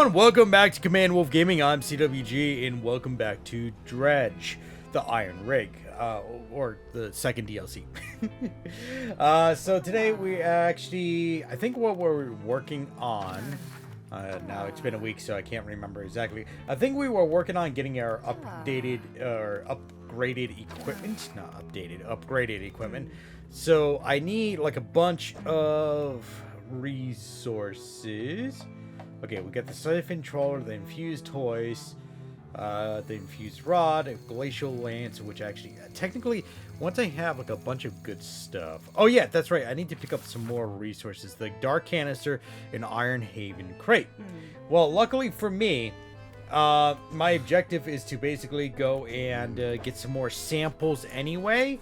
everyone, welcome back to Command Wolf Gaming. I'm CWG, and welcome back to Dredge, the Iron Rig, or the second DLC. So today we actually, I think what we're working on, now it's been a week so I can't remember exactly. I think we were working on getting our updated, or upgraded equipment, not updated, upgraded equipment. So I need like a bunch of resources. Okay, we got the siphon trawler, the infused toys, the infused rod, a glacial lance, which actually, technically, once I have like a bunch of good stuff. Oh yeah, that's right. I need to pick up some more resources. The dark canister and iron haven crate. Well, luckily for me, my objective is to basically go and get some more samples anyway.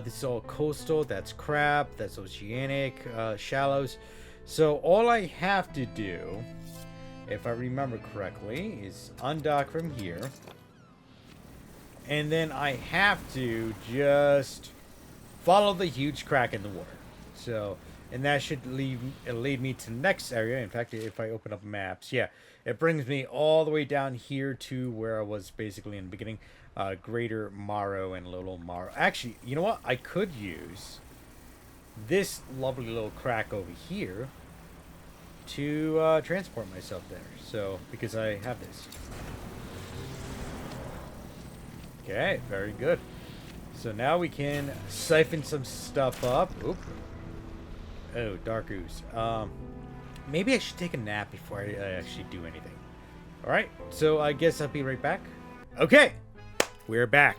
This is all coastal. That's crab. That's oceanic, shallows. So all I have to do, if I remember correctly, is undock from here. And then I have to just follow the huge crack in the water. So, and that should lead me to the next area. In fact, if I open up maps, yeah, it brings me all the way down here to where I was basically in the beginning. Greater Morrow and Little Morrow. Actually, you know what? I could use this lovely little crack over here to transport myself there. So, because I have this. Okay, very good. So now we can siphon some stuff up. Oop. Oh, dark ooze. Maybe I should take a nap before I actually do anything. Alright, so I guess I'll be right back. Okay, we're back.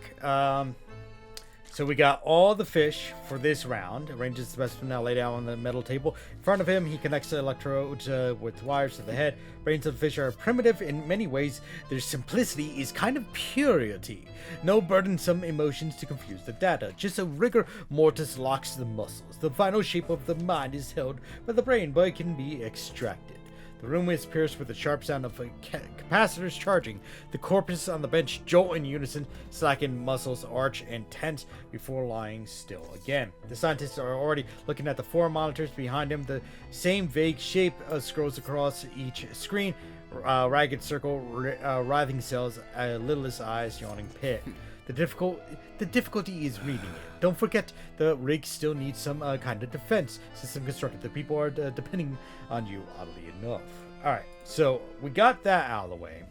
So we got all the fish for this round. Arranges the specimen now laid out on the metal table. In front of him, he connects the electrodes with wires to the head. Brains of the fish are primitive in many ways. Their simplicity is kind of purity. No burdensome emotions to confuse the data. Just a rigor mortis locks the muscles. The final shape of the mind is held by the brain, but it can be extracted. The room is pierced with the sharp sound of capacitors charging. The corpses on the bench jolt in unison, slackened muscles arch and tense before lying still again. The scientists are already looking at the four monitors behind him. The same vague shape scrolls across each screen. Ragged circle, writhing cells, lidless eyes, yawning pit. The difficulty is reading it. Don't forget, the rig still needs some kind of defense system constructed. The people are depending on you, oddly enough. Alright, so we got that out of the way.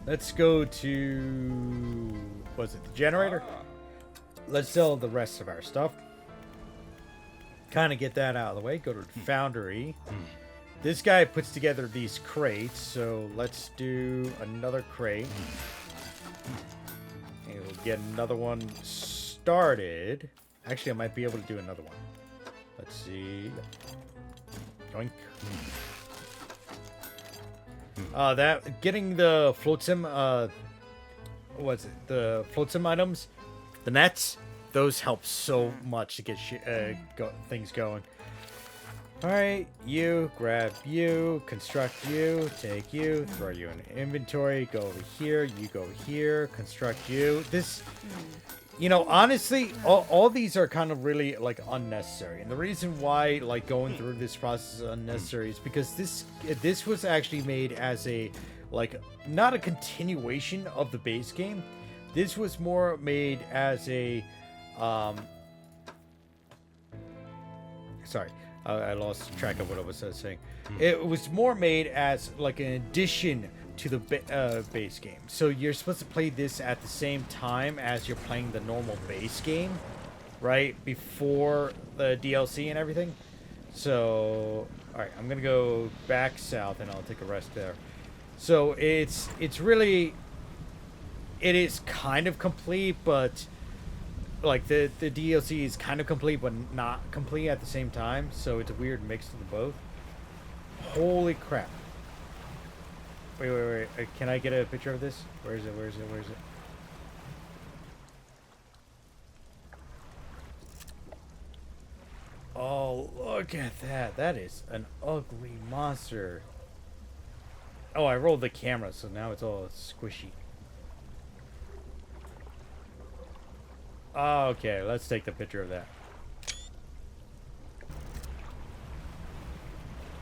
Let's go to... was it the generator? Let's sell the rest of our stuff. Kind of get that out of the way. Go to the foundry. This guy puts together these crates, so let's do another crate. And we'll get another one started. Actually, I might be able to do another one. Let's see. Doink. That getting the flotsam, what's it? The flotsam items, the nets. Those help so much to get things going. All right, you grab you, construct you, take you, throw you in inventory, go over here, you go here, construct you. This, you know, honestly, all these are kind of really like unnecessary. And the reason why like going through this process is unnecessary is because this was actually made as a, like, not a continuation of the base game. This was more made as a, sorry. I lost track of what I was saying. It was more made as like an addition to the base game. So you're supposed to play this at the same time as you're playing the normal base game, right? Before the DLC and everything. So, alright, I'm going to go back south and I'll take a rest there. So it's really, it is kind of complete, but... like the DLC is kind of complete but not complete at the same time, so it's a weird mix of the both. Holy crap. Wait. Can I get a picture of this? Where is it? Oh, look at that. That is an ugly monster. Oh, I rolled the camera, so now it's all squishy. Okay, let's take the picture of that.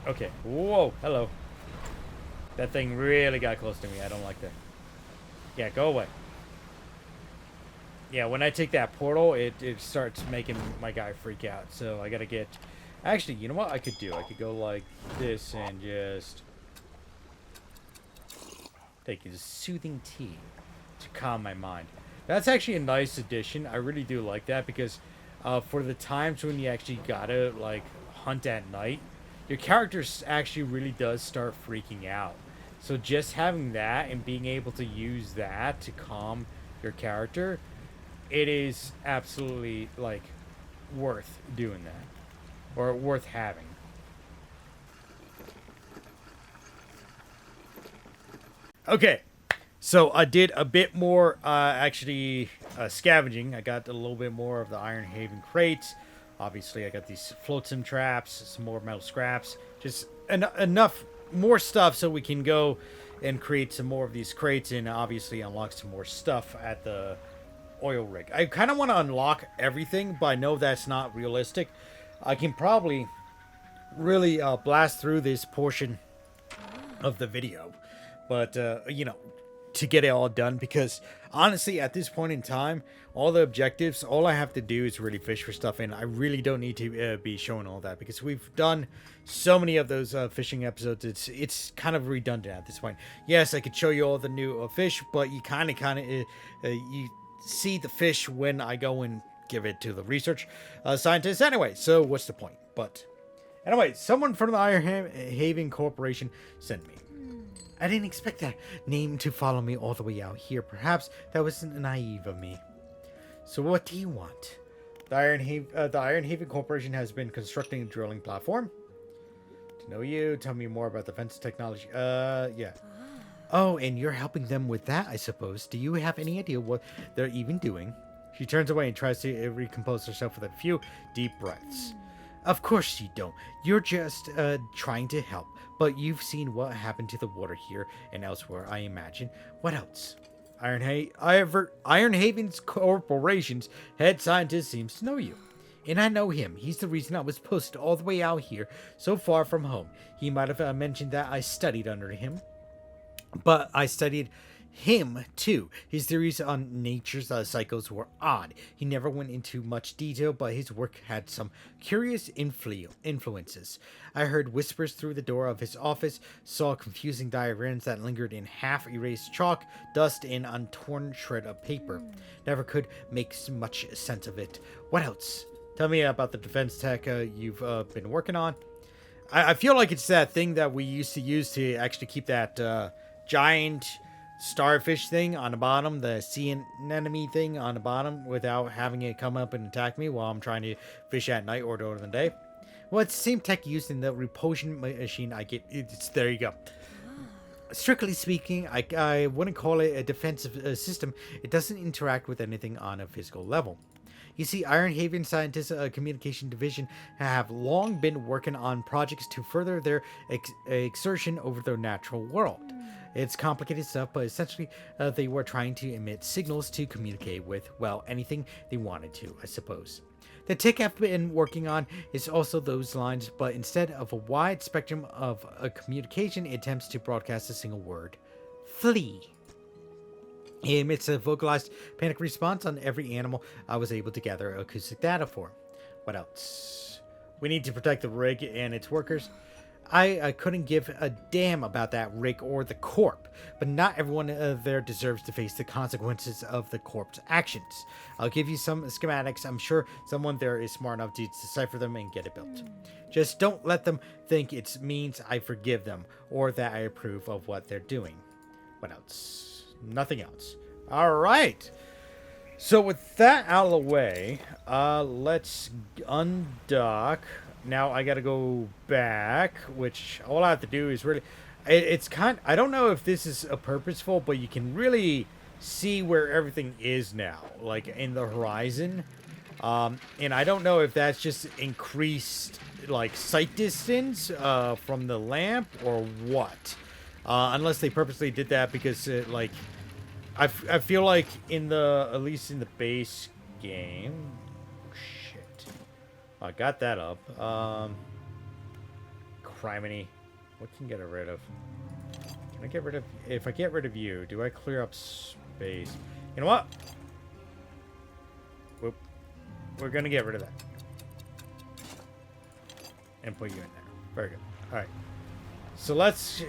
Okay. Whoa, hello. That thing really got close to me. I don't like that. Yeah, go away. Yeah, when I take that portal, it starts making my guy freak out. So I gotta get... Actually, you know what I could do? I could go like this and just... take a soothing tea to calm my mind. That's actually a nice addition. I really do like that because for the times when you actually gotta like hunt at night, your character actually really does start freaking out. So just having that and being able to use that to calm your character, it is absolutely like worth doing that or worth having. Okay, so I did a bit more scavenging. I got a little bit more of the Iron Haven crates. Obviously, I got these flotsam traps, some more metal scraps, just enough more stuff so we can go and create some more of these crates and obviously unlock some more stuff at the oil rig. I kind of want to unlock everything, but I know that's not realistic. I can probably really blast through this portion of the video, but you know, to get it all done, because honestly at this point in time, all the objectives, all I have to do is really fish for stuff, and I really don't need to be showing all that because we've done so many of those fishing episodes. It's kind of redundant at this point. Yes, I could show you all the new fish, but you kind of you see the fish when I go and give it to the research scientists anyway, so what's the point? But anyway, someone from the Iron Haven Corporation sent me. I didn't expect that name to follow me all the way out here. Perhaps that was naive of me. So what do you want? The Iron Haven Corporation has been constructing a drilling platform. To know you, tell me more about defense technology. Yeah. Oh, and you're helping them with that, I suppose. Do you have any idea what they're even doing? She turns away and tries to recompose herself with a few deep breaths. Of course you don't. You're just trying to help. But you've seen what happened to the water here and elsewhere, I imagine. What else? Iron Haven's Corporation's head scientist seems to know you. And I know him. He's the reason I was posted all the way out here, so far from home. He might have mentioned that I studied under him. But I studied him too. His theories on nature's cycles were odd. He never went into much detail, but his work had some curious influences. I heard whispers through the door of his office, saw confusing diagrams that lingered in half-erased chalk, dust, and untorn shred of paper. Never could make much sense of it. What else? Tell me about the defense tech you've been working on. I feel like it's that thing that we used to use to actually keep that giant starfish thing on the bottom, the sea anemone thing on the bottom, without having it come up and attack me while I'm trying to fish at night or during the day. Well, it's the same tech used in the repulsion machine I get. There you go. Strictly speaking, I wouldn't call it a defensive system. It doesn't interact with anything on a physical level. You see, Iron Haven Scientists Communication Division have long been working on projects to further their exertion over the natural world. It's complicated stuff, but essentially they were trying to emit signals to communicate with, well, anything they wanted to, I suppose. The tech I've been working on is also those lines, but instead of a wide spectrum of communication, it attempts to broadcast a single word. Flee. It emits a vocalized panic response on every animal I was able to gather acoustic data for. What else? We need to protect the rig and its workers. I couldn't give a damn about that rig or the corp, but not everyone there deserves to face the consequences of the corp's actions. I'll give you some schematics. I'm sure someone there is smart enough to decipher them and get it built. Just don't let them think it means I forgive them or that I approve of what they're doing. What else? Nothing else. All right. So with that out of the way, let's undock. Now I gotta go back, which all I have to do is really... It's I don't know if this is a purposeful, but you can really see where everything is now, like in the horizon. And I don't know if that's just increased, like, sight distance from the lamp or what. Unless they purposely did that because, like... I feel like at least in the base game... I got that up. Criminy. What can get it rid of? Can I get rid of... If I get rid of you, do I clear up space? You know what? Whoop. We're going to get rid of that. And put you in there. Very good. Alright. So let's...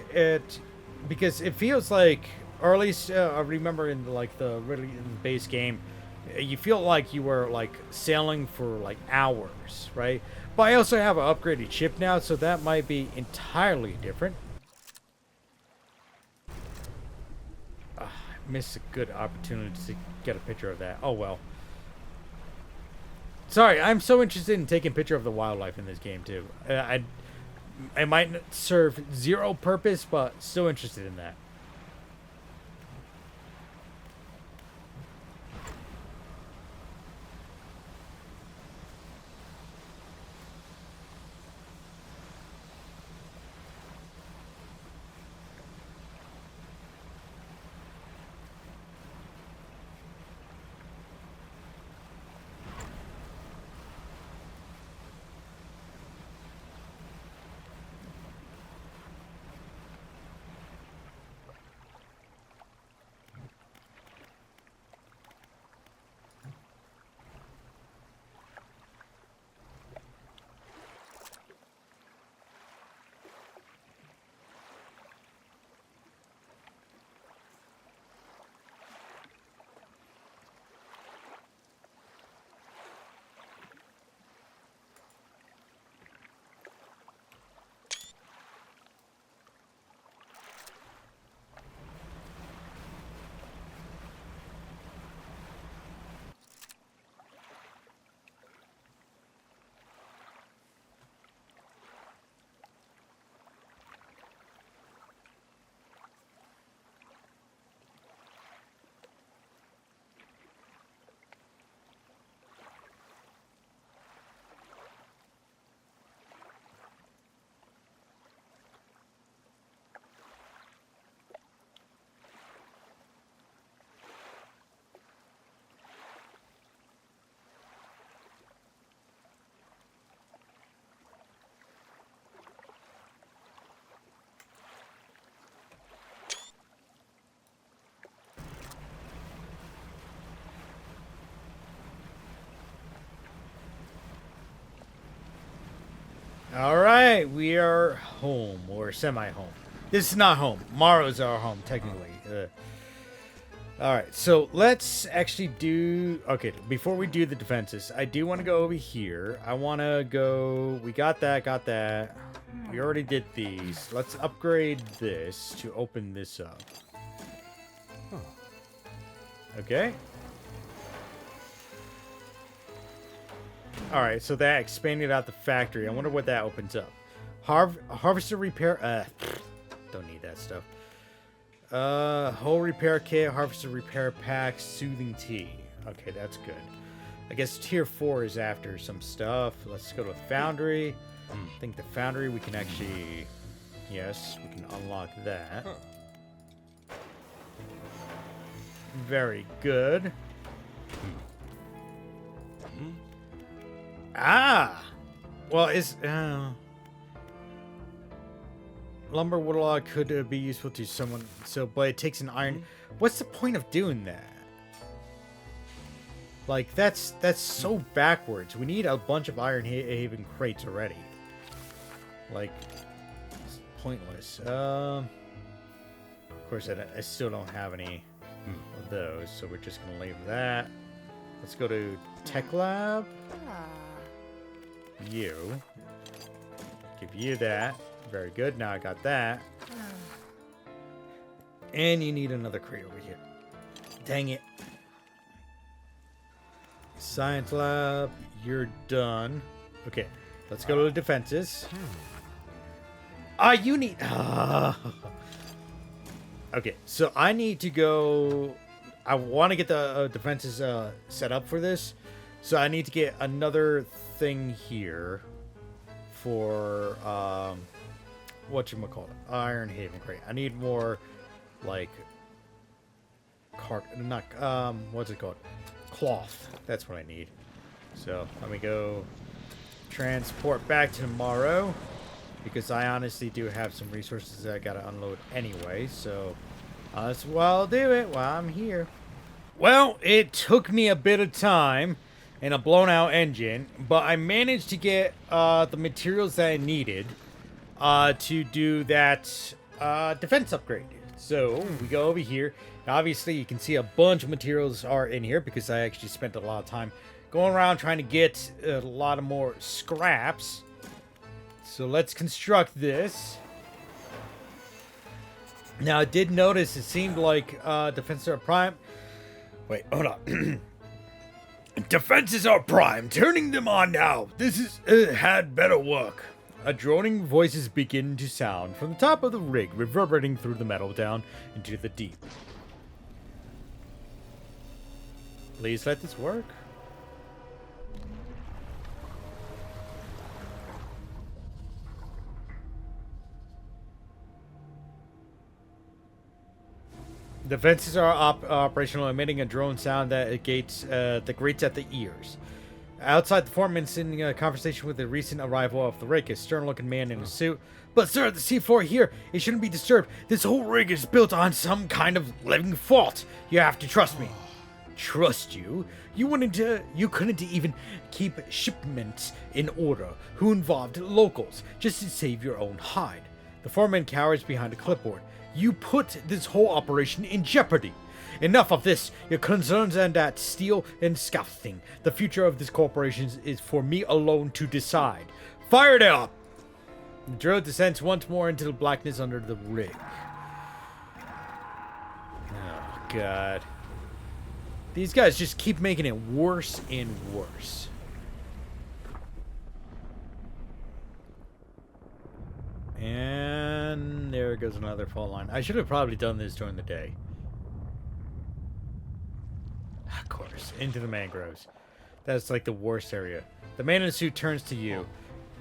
Because it feels like... Or at least I remember in the base game, you feel like you were like sailing for like hours, right? But I also have an upgraded ship now, so that might be entirely different. I missed a good opportunity to get a picture of that. Oh well. Sorry, I'm so interested in taking a picture of the wildlife in this game too. I might serve zero purpose, but still interested in that. Alright, we are home, or semi-home. This is not home. Morrow's our home, technically. Alright, so let's actually do... Okay, before we do the defenses, I do want to go over here. I want to go... We got that. We already did these. Let's upgrade this to open this up. Okay. Alright, so that expanded out the factory. I wonder what that opens up. Harvester repair... don't need that stuff. Whole repair kit, harvester repair pack, soothing tea. Okay, that's good. I guess tier 4 is after some stuff. Let's go to foundry. I think the foundry we can actually... Yes, we can unlock that. Very good. Ah! Well, it's... lumber woodlog could be useful to someone, but it takes an iron... What's the point of doing that? Like, that's so backwards. We need a bunch of Iron Haven crates already. Like, it's pointless. Of course, I still don't have any of those, so we're just going to leave that. Let's go to Tech Lab. You. Give you that. Very good. Now I got that. And you need another crate over here. Dang it. Science Lab. You're done. Okay. Let's go to the defenses. You need... Okay. So I need to go... I want to get the defenses set up for this. So I need to get another thing here for whatchamacallit, Iron Haven crate. I need more like what's it called? Cloth. That's what I need. So let me go transport back to tomorrow. because I honestly do have some resources that I gotta unload anyway, so that's why I'll do it while I'm here. Well, it took me a bit of time and a blown out engine, but I managed to get the materials that I needed to do that defense upgrade. So we go over here. Obviously, you can see a bunch of materials are in here because I actually spent a lot of time going around trying to get a lot of more scraps. So let's construct this. Now, I did notice it seemed like defenses are prime. Wait, hold on. Defenses are prime. Turning them on now. This is had better work. A droning voices begin to sound from the top of the rig, reverberating through the metal down into the deep. Please let this work. Defenses are operational, emitting a drone sound that grates at the ears. Outside, the foreman's in a conversation with the recent arrival of the rig, a stern-looking man in a suit. But sir, the C4 here, it shouldn't be disturbed. This whole rig is built on some kind of living fault. You have to trust me. Trust you? You couldn't even keep shipments in order. Who involved locals, just to save your own hide. The foreman cowers behind a clipboard. You put this whole operation in jeopardy. Enough of this. Your concerns and that steel and scaffolding. The future of this corporation is for me alone to decide. Fire it up! The drill descends once more into the blackness under the rig. Oh, God. These guys just keep making it worse and worse. And there goes another fault line. I should have probably done this during the day. Of course, into the mangroves. That's like the worst area. The man in the suit turns to you.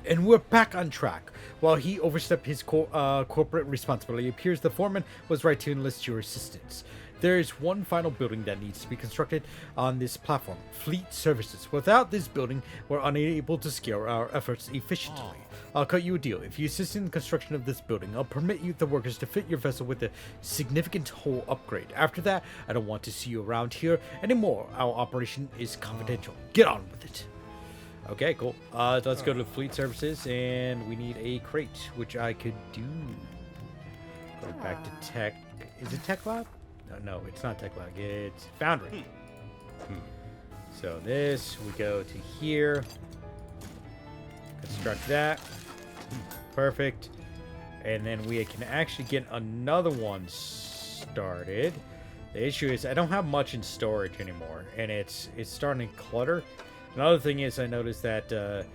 And we're back on track. While he overstepped his corporate responsibility, it appears the foreman was right to enlist your assistance. There is one final building that needs to be constructed on this platform. Fleet Services. Without this building, we're unable to scale our efforts efficiently. I'll cut you a deal. If you assist in the construction of this building, I'll permit you the workers to fit your vessel with a significant hull upgrade. After that, I don't want to see you around here anymore. Our operation is confidential. Get on with it. Okay, cool. Let's go to Fleet Services, and we need a crate, which I could do. Go back to Tech. Is it Tech Lab? No, it's not Tech Lab. It's Foundry. So this, we go to here. Construct that. Perfect. And then we can actually get another one started. The issue is I don't have much in storage anymore, and it's starting to clutter. Another thing is I noticed that the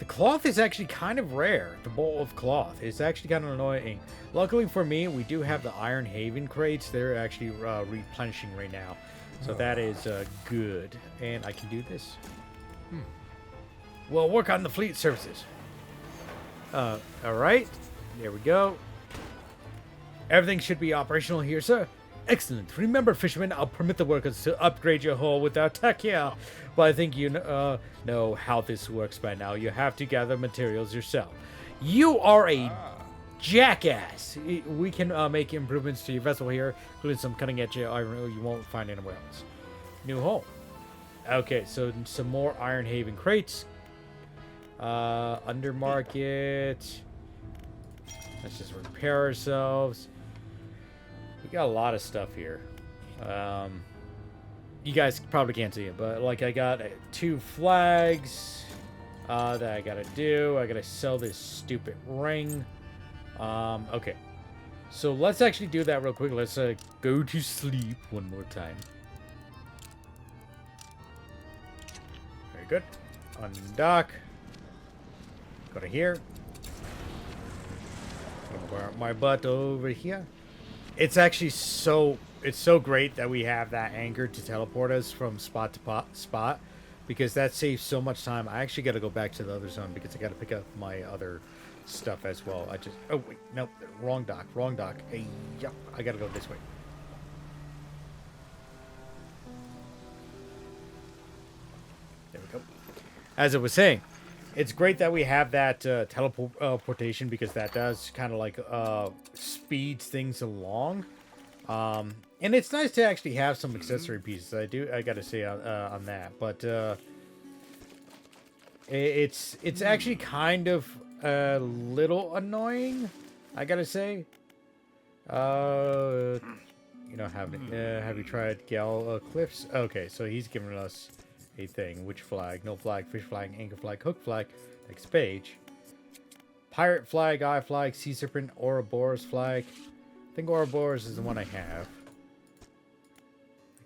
cloth is actually kind of rare. The bowl of cloth is actually kind of annoying. Luckily for me, we do have the Iron Haven crates. They're actually replenishing right now. So that is good. And I can do this. Well, work on the Fleet Services. All right. There we go. Everything should be operational here, sir. Excellent. Remember, fishermen, I'll permit the workers to upgrade your hull without tech, yeah. But I think you know how this works by now. You have to gather materials yourself. You are a jackass. We can make improvements to your vessel here, including some cutting-edge iron you won't find anywhere else. New hull. Okay, so some more Iron Haven crates. Undermarket. Let's just repair ourselves. We got a lot of stuff here. You guys probably can't see it, but like I got 2 flags that I gotta do. I gotta sell this stupid ring. Okay. So let's actually do that real quick. Let's go to sleep one more time. Very good. Undock. Go to here. Put my butt over here. It's actually so great that we have that anchor to teleport us from spot to spot, because that saves so much time. I actually got to go back to the other zone because I got to pick up my other stuff as well. Oh wait, nope, wrong dock. Hey, yep, I got to go this way. There we go. As I was saying, It's great that we have that teleportation because that does kind of like speeds things along. And it's nice to actually have some accessory pieces. I gotta say on that, but it's actually kind of a little annoying. I gotta say. Have you tried Gal Cliffs? Okay, so he's giving us a thing. Which flag? No flag, fish flag, anchor flag, hook flag. Next page. Pirate flag, eye flag, sea serpent, Ouroboros flag. I think Ouroboros is the one I have.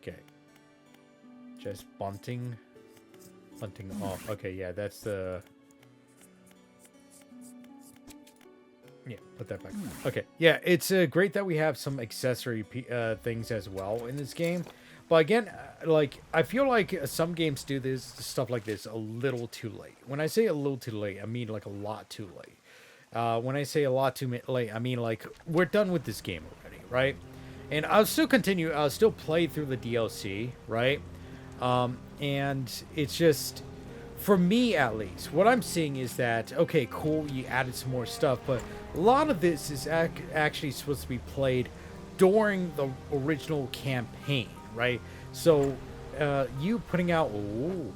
Okay. Just bunting. Bunting off. Okay, yeah, that's the... Yeah, put that back. Okay, yeah, it's great that we have some accessory things as well in this game. But again, like, I feel like some games do this stuff like this a little too late. When I say a little too late, I mean like a lot too late. When I say a lot too late, I mean like we're done with this game already, right? And I'll still continue. I'll still play through the DLC, right? And it's just, for me at least, what I'm seeing is that, okay, cool, you added some more stuff, but a lot of this is actually supposed to be played during the original campaign, right? So, you putting out... Ooh.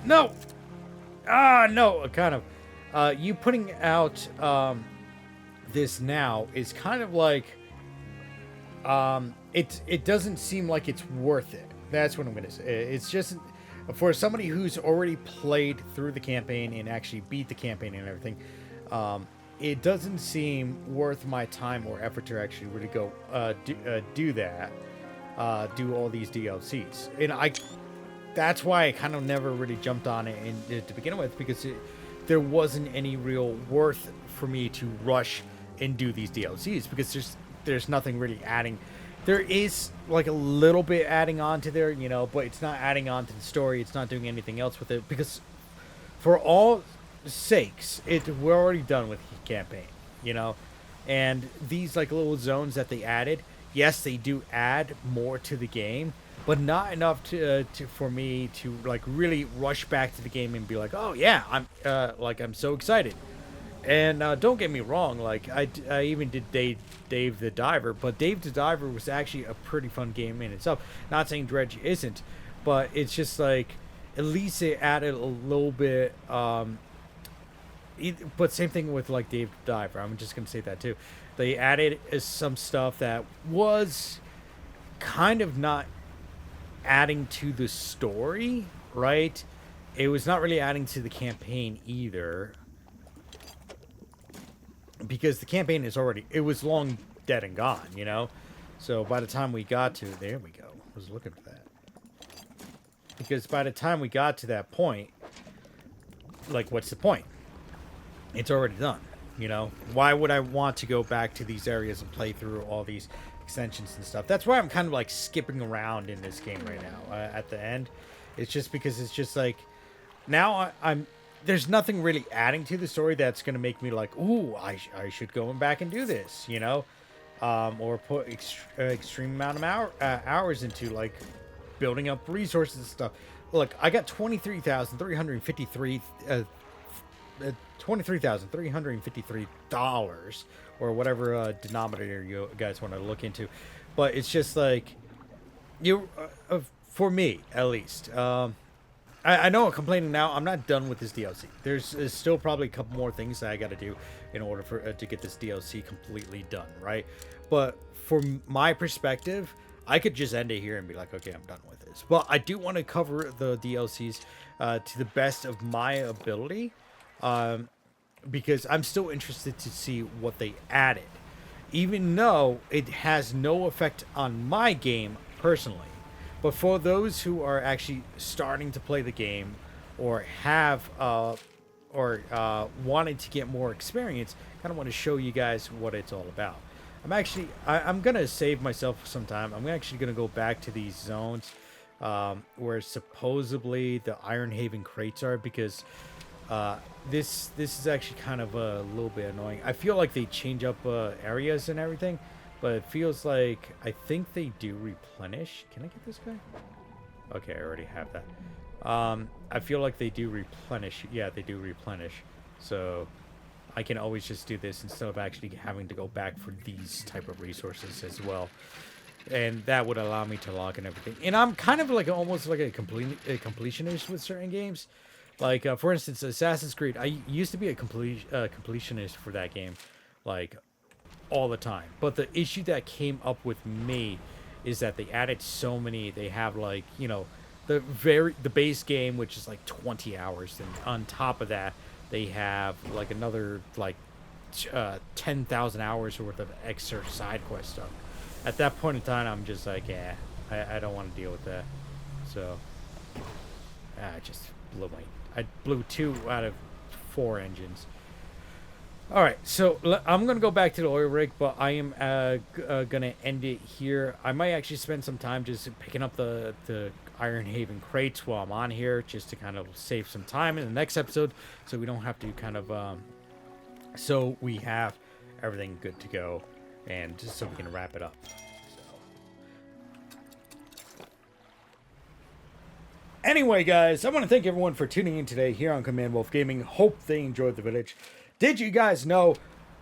No! No, kind of. You putting out this now is kind of like... It doesn't seem like it's worth it. That's what I'm going to say. It's just... For somebody who's already played through the campaign and actually beat the campaign and everything, it doesn't seem worth my time or effort to actually really go do that, do all these DLCs. And that's why I kind of never really jumped on it to begin with, because there wasn't any real worth for me to rush and do these DLCs, because there's nothing really adding. There is like a little bit adding on to there, but it's not adding on to the story. It's not doing anything else with it, because for all sakes, we're already done with the campaign, and these like little zones that they added, yes, they do add more to the game, but not enough for me to like really rush back to the game and be like, oh yeah, I'm so excited. And don't get me wrong, like I even did Dave the Diver, but Dave the Diver was actually a pretty fun game in itself. Not saying Dredge isn't, but it's just like at least they added a little bit. But same thing with like Dave the Diver. I'm just gonna say that too. They added some stuff that was kind of not adding to the story, right? It was not really adding to the campaign either, because the campaign it was long dead and gone, So by the time we got to, there we go. I was looking for that. Because by the time we got to that point, like, what's the point? It's already done, Why would I want to go back to these areas and play through all these extensions and stuff? That's why I'm kind of like skipping around in this game right now at the end. It's just because it's just like, now there's nothing really adding to the story that's going to make me like, ooh, I should go back and do this, or put extreme amount of hours into like building up resources and stuff. Look, I got $23,353 or whatever denominator you guys want to look into, but it's just like for me at least. I know I'm complaining now. I'm not done with this DLC. There's still probably a couple more things that I got to do in order to get this DLC completely done, right? But from my perspective, I could just end it here and be like, okay, I'm done with this. But I do want to cover the DLCs to the best of my ability, because I'm still interested to see what they added, even though it has no effect on my game personally. But for those who are actually starting to play the game, or have wanted to get more experience, kind of want to show you guys what it's all about. I'm gonna save myself some time. I'm actually gonna go back to these zones where supposedly the Iron Haven crates are, because this is actually kind of a little bit annoying. I feel like they change up areas and everything, but it feels like I think they do replenish. Can I get this guy? Okay, I already have that. I feel like they do replenish. Yeah, they do replenish. So I can always just do this instead of actually having to go back for these type of resources as well. And that would allow me to log in everything. And I'm kind of like almost like a completionist with certain games. Like, for instance, Assassin's Creed. I used to be a completionist for that game, like, all the time. But the issue that came up with me is that they added so many. They have, like, you know, the base game, which is like 20 hours. And on top of that, they have, like, another, like, 10,000 hours worth of extra side quest stuff. At that point in time, I'm just like, yeah, I don't want to deal with that. So, I just I blew 2 out of 4 engines. All right, so I'm going to go back to the oil rig, but I am going to end it here. I might actually spend some time just picking up the Iron Haven crates while I'm on here, just to kind of save some time in the next episode, so we don't have to kind of, so we have everything good to go, and just so we can wrap it up. Anyway, guys, I want to thank everyone for tuning in today here on Command Wolf Gaming. Hope they enjoyed the village. Did you guys know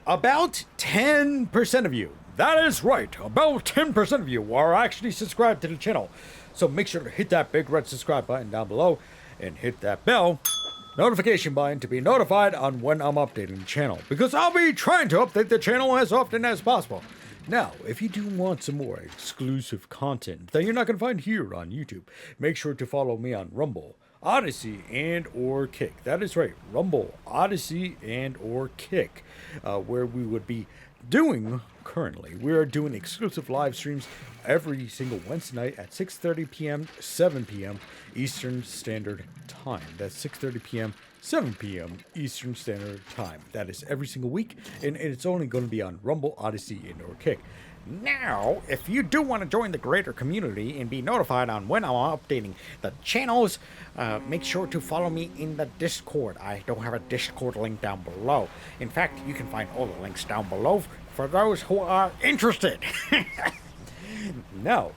about 10% of you, that is right, about 10% of you are actually subscribed to the channel. So make sure to hit that big red subscribe button down below and hit that bell notification button to be notified on when I'm updating the channel, because I'll be trying to update the channel as often as possible. Now, if you do want some more exclusive content that you're not going to find here on YouTube, make sure to follow me on Rumble, Odyssey, and or Kick. That is right, Rumble, Odyssey, and or Kick, where we would be doing, currently, we are doing exclusive live streams every single Wednesday night at 6:30 p.m., 7 p.m. Eastern Standard Time. That's 6:30 p.m., 7 p.m. Eastern Standard Time. That is every single week, and it's only going to be on Rumble, Odyssey, and or Kick. Now, if you do want to join the greater community and be notified on when I'm updating the channels, make sure to follow me in the Discord. I don't have a Discord link down below. In fact, you can find all the links down below for those who are interested. Now,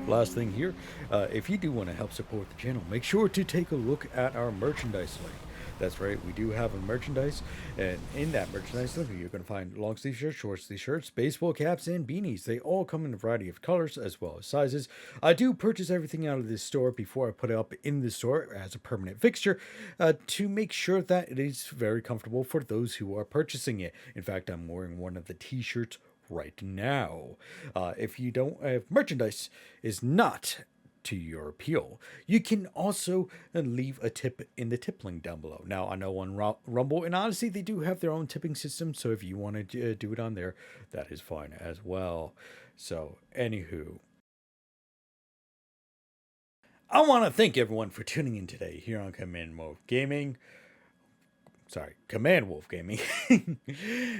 last thing here, if you do want to help support the channel, make sure to take a look at our merchandise link. That's right, we do have a merchandise, and in that merchandise link, you're going to find long sleeve shirts, short sleeve shirts, baseball caps, and beanies. They all come in a variety of colors as well as sizes. I do purchase everything out of this store before I put it up in the store as a permanent fixture, to make sure that it is very comfortable for those who are purchasing it. In fact, I'm wearing one of the t-shirts right now. If you don't, if merchandise is not to your appeal, you can also leave a tip in the tip link down below. Now, I know on Rumble and Odyssey, they do have their own tipping system, so if you want to do it on there, that is fine as well. So, anywho, I want to thank everyone for tuning in today here on Command Wolf Gaming.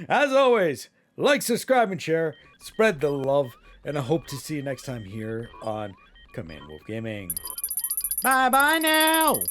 As always, like, subscribe, and share. Spread the love, and I hope to see you next time here on Command Wolf Gaming. Bye-bye now!